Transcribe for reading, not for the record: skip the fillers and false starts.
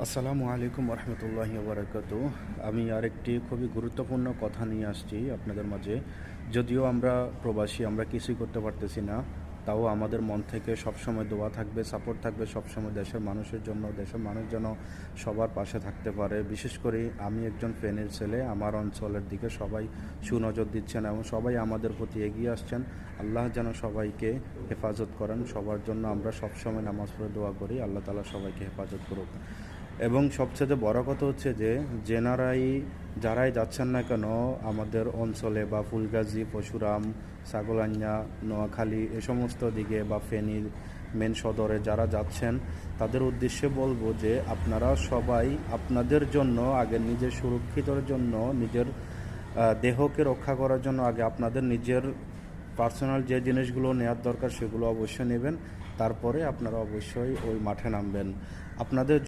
আসসালামু আলাইকুম রহমতুল্লাহি বারাকাতু। আমি আরেকটি খুবই গুরুত্বপূর্ণ কথা নিয়ে আসছি আপনাদের মাঝে। যদিও আমরা প্রবাসী, আমরা কিছুই করতে পারতেছি না, তাও আমাদের মন থেকে সবসময় দোয়া থাকবে, সাপোর্ট থাকবে সবসময় দেশের মানুষের জন্য। দেশের মানুষ যেন সবার পাশে থাকতে পারে। বিশেষ করে আমি একজন ফেনীর ছেলে, আমার অঞ্চলের দিকে সবাই সুনজর দিচ্ছেন এবং সবাই আমাদের প্রতি এগিয়ে আসছেন। আল্লাহ যেন সবাইকে হেফাজত করেন। সবার জন্য আমরা সবসময় নামাজ পড়ে দোয়া করি, আল্লাহ তাআলা সবাইকে হেফাজত করুক। এবং সবচেয়ে বড় কথা হচ্ছে যে যারাই যাচ্ছেন না কেন আমাদের অঞ্চলে বা ফুলগাজী, পরশুরাম, ছাগলান্যা, নোয়াখালী এ সমস্ত দিকে বা ফেনীর মেন সদরে যারা যাচ্ছেন, তাদের উদ্দেশ্যে বলবো যে আপনারা সবাই আপনাদের জন্য আগে নিজের সুরক্ষিতর জন্য, নিজের দেহকে রক্ষা করার জন্য আগে আপনাদের নিজের পার্সোনাল যে জিনিসগুলো নেওয়ার দরকার সেগুলো অবশ্যই নেবেন। তারপরে আপনারা অবশ্যই ওই মাঠে নামবেন। আপনাদের